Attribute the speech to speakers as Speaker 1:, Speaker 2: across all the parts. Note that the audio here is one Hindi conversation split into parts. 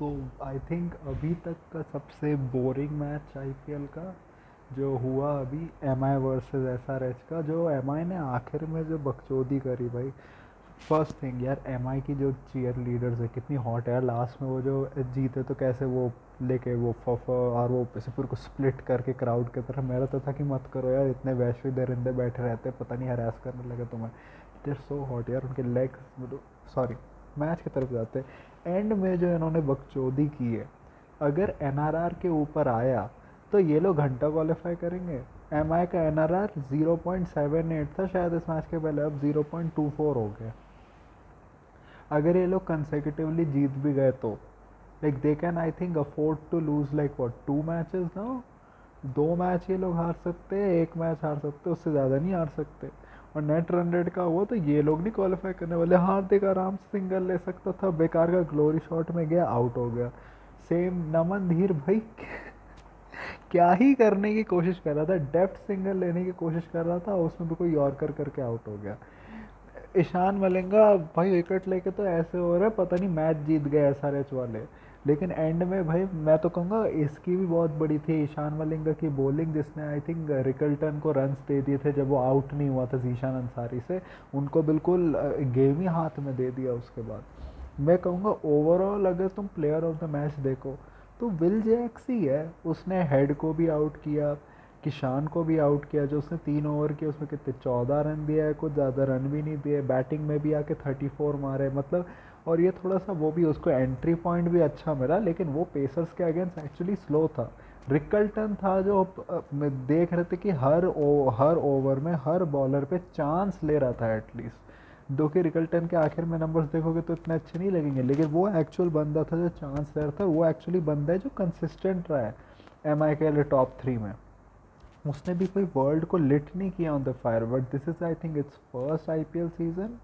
Speaker 1: तो आई थिंक अभी तक का सबसे बोरिंग मैच आईपीएल का जो हुआ अभी M I versus S R H का, जो एम आई ने आखिर में जो बकचोदी करी भाई। फर्स्ट थिंग यार, एम आई की जो चीयर लीडर्स है कितनी हॉट है यार। लास्ट में वो जो जीते तो कैसे वो लेके वो फफ और वो ऐसे पूरे को स्प्लिट करके क्राउड की तरफ। मेरा तो था कि मत करो यार, इतने वैश्विक दरिंदे बैठे रहते हैं, पता नहीं हरास करने लगे तुम्हें। देर सो हॉट यार, उनके लेग्स, सॉरी, मैच की तरफ जाते एंड में जो इन्होंने बकचोदी की है। अगर एनआरआर के ऊपर आया तो ये लोग घंटा क्वालिफाई करेंगे। एम आई का एनआरआर 0.78 था शायद इस मैच के पहले, अब 0.24 हो गया। अगर ये लोग कंसेक्यूटिवली जीत भी गए तो like they can I think afford to lose like what 2 matches now. 2 match ये लोग हार सकते हैं, 1 मैच हार सकते हैं, उससे ज़्यादा नहीं हार सकते। और नेट रन रेट का हुआ तो ये लोग नहीं क्वालिफाई करने वाले। हार्दिक आराम से सिंगल ले सकता था, बेकार का ग्लोरी शॉट में गया, आउट हो गया। सेम नमन धीर भाई क्या ही करने की कोशिश कर रहा था, डेफ्ट सिंगल लेने की कोशिश कर रहा था, उसमें भी कोई यॉर्कर करके आउट हो गया। ईशान मलिंगा भाई विकेट लेके तो ऐसे हो रहा है पता नहीं मैच जीत गए एसआरएच वाले। लेकिन एंड में भाई मैं तो कहूँगा इसकी भी बहुत बड़ी थी ईशान मलिंगा की बॉलिंग, जिसने आई थिंक रिकल्टन को रन्स दे दिए थे जब वो आउट नहीं हुआ था जीशान अंसारी से। उनको बिल्कुल गेम ही हाथ में दे दिया उसके बाद। मैं कहूँगा ओवरऑल अगर तुम प्लेयर ऑफ द मैच देखो तो विल जैक्स ही है। उसने हेड को भी आउट किया, किशान को भी आउट किया, जो उसने 3 ओवर किए उसमें कितने 14 रन दिया है, कुछ ज़्यादा रन भी नहीं दिए। बैटिंग में भी आके 34 मारे मतलब। और ये थोड़ा सा वो भी उसको एंट्री पॉइंट भी अच्छा मिला, लेकिन वो पेसर्स के अगेंस्ट एक्चुअली स्लो था। रिकल्टन था जो देख रहे थे कि हर ओवर में हर बॉलर पे चांस ले रहा था एटलीस्ट। दो कि रिकल्टन के आखिर में नंबर्स देखोगे तो इतने अच्छे नहीं लगेंगे, लेकिन वो एक्चुअल बंदा था जो चांस ले रहा था। वो एक्चुअली बंदा है जो कंसिस्टेंट रहा है एम आई के लिए टॉप 3 में। उसने भी कोई वर्ल्ड को लिट नहीं किया on the fire, but this is I think it's first IPL season.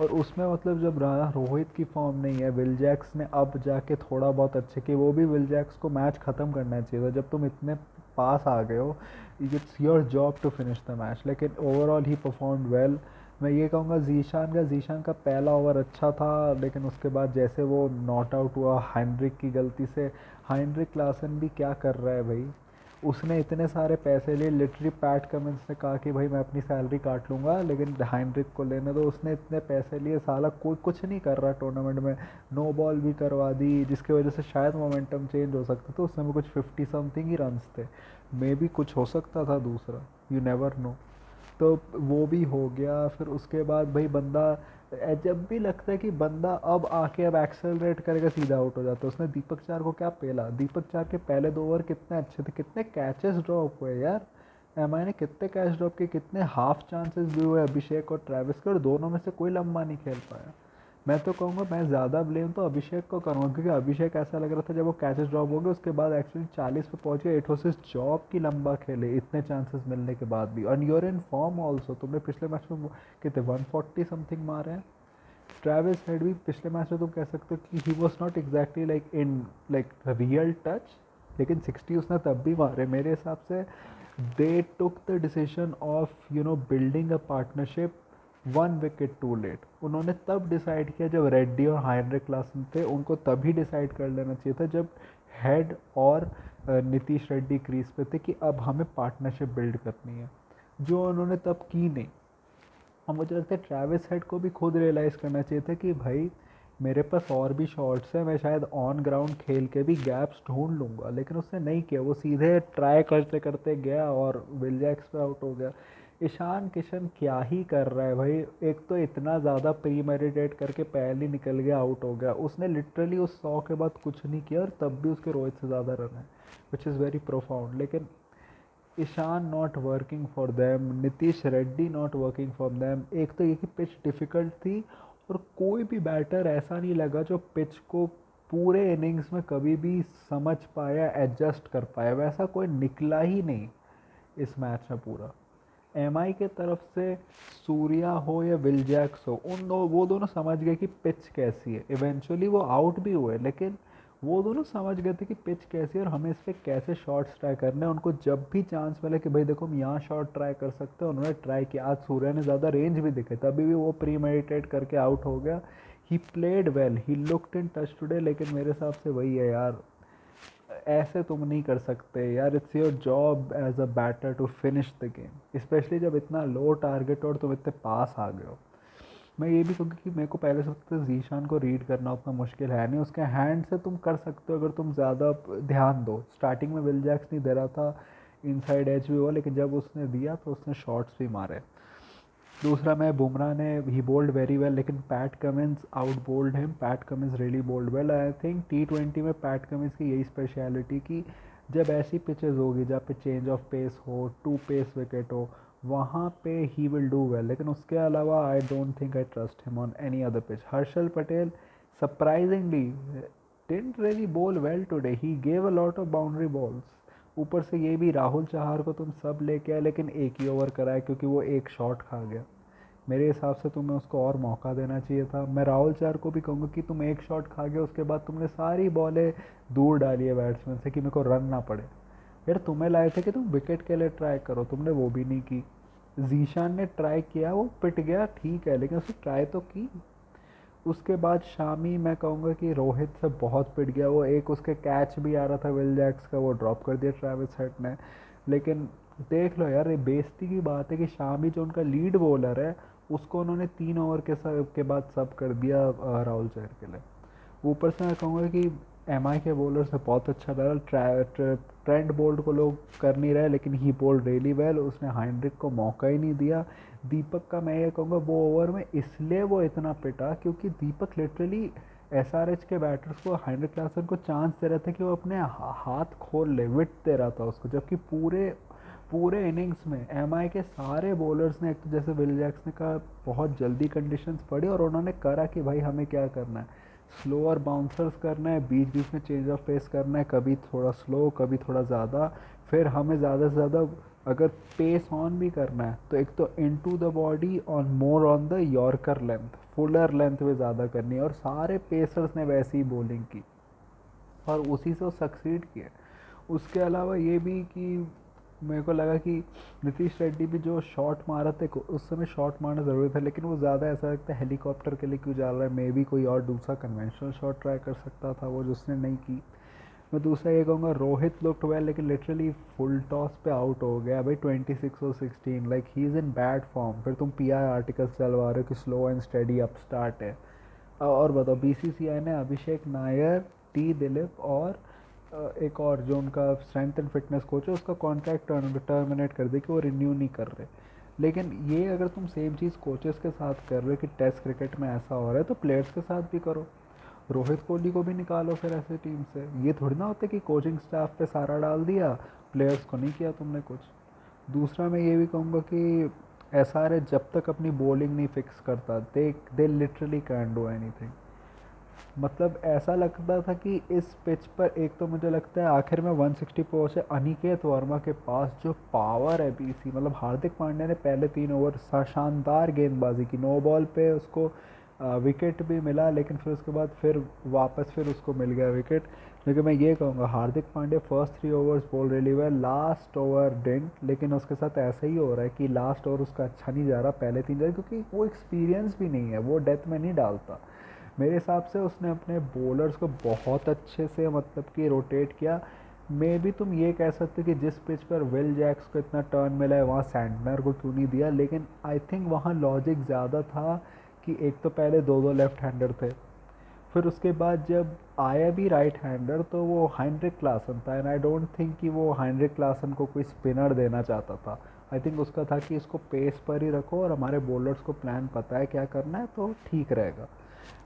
Speaker 1: और उसमें मतलब जब रहा रोहित की फॉर्म नहीं है, विल जैक्स ने अब जाके थोड़ा बहुत अच्छे किए। वो भी विल जैक्स को मैच ख़त्म करना चाहिए था, जब तुम इतने पास आ गए हो it's your job to finish the match. लेकिन ओवरऑल ही परफॉर्म वेल। मैं ये कहूँगा जीशान का पहला ओवर अच्छा था, लेकिन उसके बाद जैसे वो नॉट आउट हुआ हाइंड्रिक की गलती से। हाइंड्रिक क्लासन भी क्या कर रहा है भाई। उसने इतने सारे पैसे लिए, लिटरली पैट कमिंस ने कहा कि भाई मैं अपनी सैलरी काट लूँगा लेकिन हाइंड्रिक को लेने दो। उसने इतने पैसे लिए, साला कोई कुछ नहीं कर रहा टूर्नामेंट में। नो बॉल भी करवा दी जिसकी वजह से शायद मोमेंटम चेंज हो सकता था। उसमें भी कुछ 50 समथिंग ही रन्स थे, मे भी कुछ हो सकता था दूसरा, यू नेवर नो। तो वो भी हो गया। फिर उसके बाद भाई बंदा जब भी लगता है कि बंदा अब आके अब एक्सेलरेट करेगा सीधा आउट हो जाता है। उसने दीपक चार को क्या पेला। दीपक चार के पहले 2 ओवर कितने अच्छे थे, कितने कैचेस ड्रॉप हुए यार। एम आई ने कितने कैच ड्रॉप किए, कितने हाफ चांसेस भी हुए अभिषेक और ट्रेविस के, और दोनों में से कोई लंबा नहीं खेल पाया। मैं तो कहूँगा मैं ज़्यादा ब्लेम तो अभिषेक को करूँगा, क्योंकि अभिषेक ऐसा लग रहा था जब वो कैचेस ड्रॉप हो गए उसके बाद एक्चुअली 40 पे पहुँच गए। इट वॉज हिज जॉब की लंबा खेले इतने चांसेस मिलने के बाद भी। And you're in form also, तुमने पिछले मैच में कितने 140 समथिंग मारे हैं। ट्रेविस हेड भी पिछले मैच में तुम कह सकते हो कि he was not exactly like in like real touch, लेकिन 60 उसने तब भी मारे मेरे हिसाब से। They took the decision of building a partnership 1 wicket too late. उन्होंने तब डिसाइड किया जब रेड्डी और हाइंड्रिक क्लास में थे, उनको तभी डिसाइड कर लेना चाहिए था जब हेड और नीतीश रेड्डी क्रीज पे थे कि अब हमें पार्टनरशिप बिल्ड करनी है, जो उन्होंने तब की नहीं। और मुझे लगता है ट्रैविस हेड को भी खुद रियलाइज़ करना चाहिए था कि भाई मेरे पास और भी शॉट्स हैं, मैं शायद ऑन ग्राउंड खेल के भी गैप्स ढूंढ लूँगा, लेकिन उसने नहीं किया। वो सीधे ट्राई करते करते गया और विल जैक्स पे आउट हो गया। ईशान किशन क्या ही कर रहा है भाई। एक तो इतना ज़्यादा प्री मेडिटेट करके पहले ही निकल गया, आउट हो गया। उसने लिटरली उस 100 के बाद कुछ नहीं किया और तब भी उसके रोहित से ज़्यादा रन है, विच इज़ वेरी प्रोफाउंड। लेकिन Ishan not working for them, Nitish Reddy not working for them. एक तो ये कि पिच डिफ़िकल्ट थी, और कोई भी बैटर ऐसा नहीं लगा जो पिच को पूरे इनिंग्स में कभी भी समझ पाया, एडजस्ट कर पाया। वैसा कोई निकला ही नहीं इस मैच में पूरा। एम आई के तरफ से सूर्या हो या विल जैक्स हो, वो दोनों समझ गए कि पिच कैसी है। इवेंचुअली वो आउट भी हुए, लेकिन वो दोनों समझ गए थे कि पिच कैसी है और हमें इस पर कैसे शॉट्स ट्राई करने हैं। उनको जब भी चांस मिला कि भाई देखो हम यहाँ शॉट ट्राई कर सकते हैं, उन्होंने ट्राई किया। आज सूर्या ने ज़्यादा रेंज भी दिखे, तभी भी वो प्री मेडिटेट करके आउट हो गया he played well, he looked in touch today, लेकिन मेरे हिसाब से वही है यार, ऐसे तुम नहीं कर सकते यार। It's your job as a batter to finish the game, specially जब इतना लो टारगेट और तुम इतने पास आ गए हो। मैं ये भी कहूँगी कि मेरे को पहले से लगता है जीशान को रीड करना उतना मुश्किल है नहीं, उसके हैंड से तुम कर सकते हो अगर तुम ज़्यादा ध्यान दो। स्टार्टिंग में विल जैक्स नहीं दे रहा था, इनसाइड एज भी हुआ, लेकिन जब उसने दिया तो उसने शॉट्स भी मारे। दूसरा मैं बुमराह ने ही बोल्ड वेरी वेल, लेकिन Pat Cummins out bowled him. Pat Cummins really bowled well. I think T20 में पैट कमिंस की यही स्पेशलिटी कि जब ऐसी पिचेस होगी जहाँ पे चेंज ऑफ पेस हो, टू पेस विकेट हो, वहाँ पे ही विल डू वेल। लेकिन उसके अलावा I don't think I trust him on any other pitch. Harshal Patel surprisingly didn't really bowl well today, he gave a lot of boundary balls. ऊपर से ये भी राहुल चहार को तुम सब लेके आए, लेकिन एक ही ओवर कराए क्योंकि वो एक शॉट खा गया। मेरे हिसाब से तुम्हें उसको और मौका देना चाहिए था। मैं राहुल चहर को भी कहूँगा कि तुम एक शॉट खा गए, उसके बाद तुमने सारी बॉलें दूर डाली है बैट्समैन से कि मेरे को रन ना पड़े। यार तुम्हें लाए थे कि तुम विकेट के लिए ट्राई करो, तुमने वो भी नहीं की। जीशान ने ट्राई किया, वो पिट गया ठीक है, लेकिन उसने ट्राई तो की। उसके बाद शामी मैं कहूँगा कि रोहित से बहुत पिट गया। वो एक उसके कैच भी आ रहा था विल जैक्स का, वो ड्रॉप कर दिया ट्रेविस हेड ने। लेकिन देख लो यार, ये बेइज्जती की बात है कि शामी जो उनका लीड बॉलर है उसको उन्होंने 3 ओवर के बाद सब कर दिया राहुल चहर के लिए। ऊपर से मैं कहूँगा कि MI के बॉलर से बहुत अच्छा डाला। ट्रेंट बोल्ट को लोग कर नहीं रहे, लेकिन ही बोल्ड रियली वेल, उसने हाइंड्रिक को मौका ही नहीं दिया। दीपक का मैं ये कहूँगा वो ओवर में इसलिए वो इतना पिटा क्योंकि दीपक लिटरली SRH के बैटर्स को, हाइंड्रिक क्लासन को चांस दे रहा था कि वो अपने हाथ खोल ले, विट दे रहा था उसको, जबकि पूरे पूरे इनिंग्स में MI के सारे बॉलर्स ने, एक तो जैसे विल जैक्स ने कहा, बहुत जल्दी कंडीशंस पड़ी और उन्होंने करा कि भाई हमें क्या करना है, स्लोअर बाउंसर्स करना है, बीच बीच में चेंज ऑफ पेस करना है, कभी थोड़ा स्लो कभी थोड़ा ज़्यादा। फिर हमें ज़्यादा से ज़्यादा अगर पेस ऑन भी करना है तो एक तो into the body on more on the yorker length, Fuller length में ज़्यादा करनी है। और सारे पेसर्स ने वैसी ही बॉलिंग की और उसी से वो सक्सीड किए। उसके अलावा ये भी कि मेरे को लगा कि नीतीश रेड्डी भी जो शॉट मारा थे, उस समय शॉट मारना ज़रूरी था, लेकिन वो ज़्यादा ऐसा लगता है हेलीकॉप्टर के लिए क्यों जा रहा है। मे भी कोई और दूसरा कन्वेंशनल शॉट ट्राई कर सकता था वो, जिसने नहीं की। मैं दूसरा ये कहूँगा, रोहित लुक्ड वेल, लेकिन लिटरली फुल टॉस पे आउट हो गया भाई 26 और 16, like he is in bad form. फिर तुम PI आर्टिकल्स चलवा रहे हो कि slow and study up start है। और बताओ, BCCI ने अभिषेक नायर, T. दिलीप और एक और जो उनका स्ट्रेंथ एंड फिटनेस कोच है उसका कॉन्ट्रैक्ट टर्मिनेट कर दिया कि वो रिन्यू नहीं कर रहे। लेकिन ये अगर तुम सेम चीज़ कोचेस के साथ कर रहे हो कि टेस्ट क्रिकेट में ऐसा हो रहा है, तो प्लेयर्स के साथ भी करो। रोहित कोहली को भी निकालो फिर ऐसे टीम से। ये थोड़ी ना होता कि कोचिंग स्टाफ पे सारा डाल दिया, प्लेयर्स को नहीं किया तुमने कुछ। दूसरा मैं ये भी कहूँगा कि SRH जब तक अपनी बॉलिंग नहीं फिक्स करता, they literally can do anything. मतलब ऐसा लगता था कि इस पिच पर, एक तो मुझे लगता है आखिर में 160 पहुंचे, अनिकेत वर्मा के पास जो पावर है BC, मतलब हार्दिक पांड्या ने पहले 3 ओवर शानदार गेंदबाजी की, नो बॉल पे उसको विकेट भी मिला, लेकिन फिर उसके बाद फिर उसको मिल गया विकेट। लेकिन मैं ये कहूँगा Hardik Pandya first 3 overs bowl really well, last over didn't, लेकिन उसके साथ ऐसा ही हो रहा है कि लास्ट ओवर उसका अच्छा नहीं जा रहा, पहले 3 जा रहा, क्योंकि वो एक्सपीरियंस भी नहीं है, वो डेथ में नहीं डालता। मेरे हिसाब से उसने अपने बॉलर्स को बहुत अच्छे से मतलब कि रोटेट किया। मे भी तुम ये कह सकते हो कि जिस पिच पर विल जैक्स को इतना टर्न मिला है वहाँ सैंटनर को क्यों नहीं दिया, लेकिन आई थिंक वहाँ लॉजिक ज़्यादा था कि एक तो पहले दो दो लेफ्ट हैंडर थे, फिर उसके बाद जब आया भी राइट हैंडर तो वो हाइंड्रिक क्लासन था, एंड आई डोंट थिंक कि वो हाइंड्रिक क्लासन को कोई स्पिनर देना चाहता था। आई थिंक उसका था कि इसको पेस पर ही रखो और हमारे बॉलर्स को प्लान पता है क्या करना है तो ठीक रहेगा।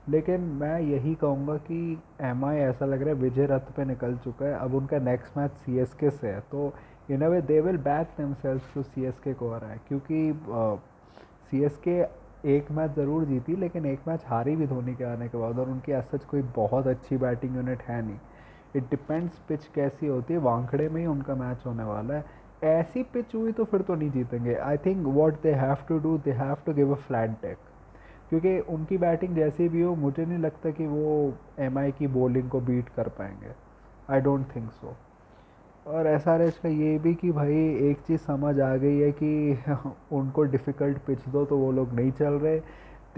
Speaker 1: लेकिन मैं यही कहूँगा कि MI ऐसा लग रहा है विजय रथ पे निकल चुका है। अब उनका नेक्स्ट मैच CSK से है, तो in a way they will back themselves to CSK को आ रहा है, क्योंकि CSK एक मैच ज़रूर जीती, लेकिन एक मैच हारी भी धोनी के आने के बाद, और उनकी ऐसा कोई बहुत अच्छी बैटिंग यूनिट है नहीं। इट डिपेंड्स पिच कैसी होती है, वानखेड़े में ही उनका मैच होने वाला है। ऐसी पिच हुई तो फिर तो नहीं जीतेंगे। I think what they have to do, they have to give a flat deck, क्योंकि उनकी बैटिंग जैसी भी हो मुझे नहीं लगता कि वो MI की बॉलिंग को बीट कर पाएंगे। आई डोंट थिंक सो। और SRH का ये भी कि भाई एक चीज़ समझ आ गई है कि उनको डिफ़िकल्ट पिच दो तो वो लोग नहीं चल रहे।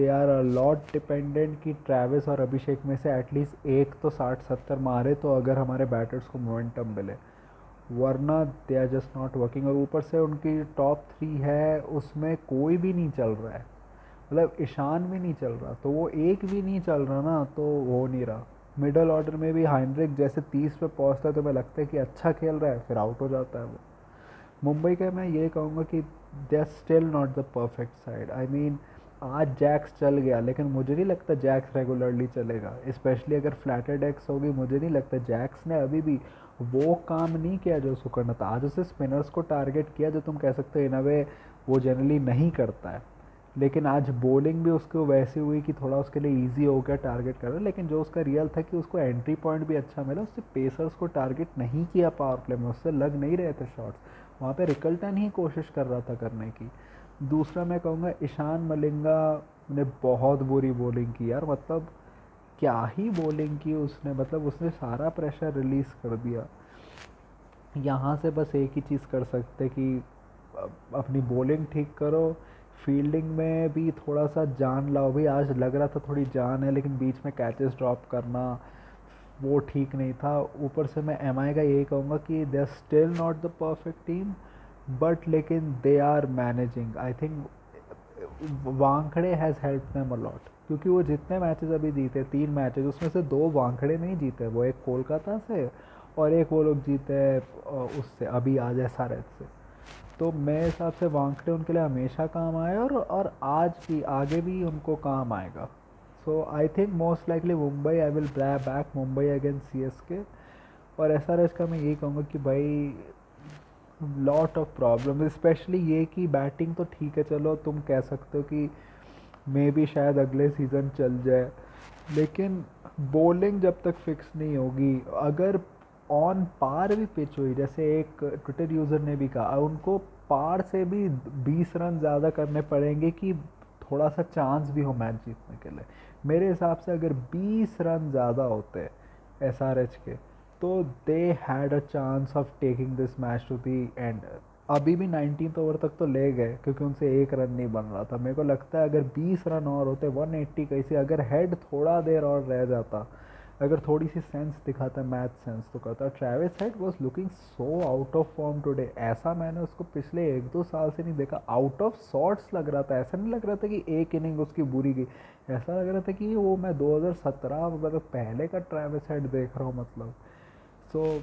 Speaker 1: They are a lot dependent कि ट्रेविस और अभिषेक में से एटलीस्ट एक तो 60-70 मारे तो अगर हमारे बैटर्स को मोमेंटम मिले, वरना they are just not working. और ऊपर से उनकी टॉप 3 है उसमें कोई भी नहीं चल रहा है, मतलब ईशान भी नहीं चल रहा, तो वो एक भी नहीं चल रहा ना, तो हो नहीं रहा। मिडल ऑर्डर में भी हाइंड्रिक जैसे 30 पे पहुंचता है तो मैं लगता है कि अच्छा खेल रहा है, फिर आउट हो जाता है वो। मुंबई का मैं ये कहूँगा कि they are still not the perfect side. I mean आज जैक्स चल गया, लेकिन मुझे नहीं लगता जैक्स रेगुलरली चलेगा, स्पेशली अगर फ्लैटेड एक्स होगी। मुझे नहीं लगता जैक्स ने अभी भी वो काम नहीं किया जो उसको करना था। आज उसे स्पिनर्स को टारगेट किया, जो तुम कह सकते हो इन अ वे वो जनरली नहीं करता है, लेकिन आज बॉलिंग भी उसको वैसी हुई कि थोड़ा उसके लिए इजी हो गया टारगेट करना। लेकिन जो उसका रियल था कि उसको एंट्री पॉइंट भी अच्छा मिला, उससे पेसर्स को टारगेट नहीं किया पावर प्ले में, उससे लग नहीं रहे थे शॉट्स, वहाँ पे रिकल्टन ही कोशिश कर रहा था करने की। दूसरा मैं कहूँगा ईशान मलिंगा ने बहुत बुरी बॉलिंग की यार, मतलब क्या ही बॉलिंग की उसने, मतलब उसने सारा प्रेशर रिलीज़ कर दिया। यहाँ से बस एक ही चीज़ कर सकते कि अपनी बॉलिंग ठीक करो, फील्डिंग में भी थोड़ा सा जान लाओ। भाई आज लग रहा था थोड़ी जान है, लेकिन बीच में कैचेस ड्रॉप करना वो ठीक नहीं था। ऊपर से मैं एम आई का यही कहूँगा कि they are still not the perfect team, but लेकिन they are managing. I think Wankhede has help them a lot, क्योंकि वो जितने मैचेस अभी जीते 3 मैचेस उसमें से 2 वानखड़े नहीं जीते, वो एक कोलकाता से और एक वो लोग जीते उससे अभी आज एस आर एच से। तो मेरे हिसाब से वानखड़े उनके लिए हमेशा काम आए, और आज भी आगे भी उनको काम आएगा। So I think most likely Mumbai, I will back Mumbai against C S K. और एस आर एच का मैं यही कहूँगा कि भाई लॉट ऑफ प्रॉब्लम, स्पेशली ये कि बैटिंग तो ठीक है, चलो तुम कह सकते हो कि मे बी शायद अगले सीज़न चल जाए, लेकिन बॉलिंग जब तक फिक्स नहीं होगी, अगर ऑन पार भी पिच हुई, जैसे एक ट्विटर यूज़र ने भी कहा, उनको पार से भी 20 रन ज़्यादा करने पड़ेंगे कि थोड़ा सा चांस भी हो मैच जीतने के लिए। मेरे हिसाब से अगर 20 रन ज़्यादा होते एस आर एच के, तो they had a chance of taking this match to the end. अभी भी 19th ओवर तक तो ले गए क्योंकि उनसे एक रन नहीं बन रहा था। मेरे को लगता है अगर 20 रन और होते 180 कैसे, अगर हेड थोड़ा देर और रह जाता, अगर थोड़ी सी सेंस दिखाता, मैच सेंस तो करता। Travis head was looking so out of form today, ऐसा मैंने उसको पिछले 1-2 साल से नहीं देखा। आउट ऑफ सॉर्ट्स लग रहा था, ऐसा नहीं लग रहा था कि एक इनिंग उसकी बुरी गई, ऐसा लग रहा था कि वो मैं 2017 मतलब पहले का ट्रेविस हेड देख रहा हूँ मतलब। सो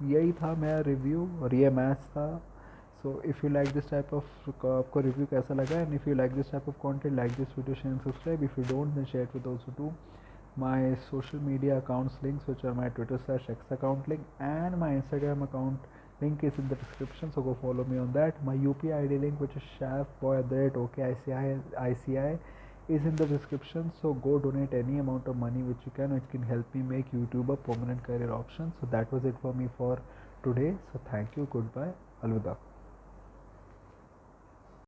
Speaker 1: यही था मेरा रिव्यू और ये मैच था। So if you like this type of, आपको रिव्यू कैसा लगा, and if you like this type of content, like this video, share and subscribe. If you don't, then share it with those who do. My social media accounts links, which are my Twitter/X account link and my Instagram account link, is in the description, so go follow me on that. My UPI ID link, which is chefboy@OKICI, is in the description, so go donate any amount of money which you can, which can help me make YouTube a permanent career option. So that was it for me for today. So thank you, goodbye, alvida.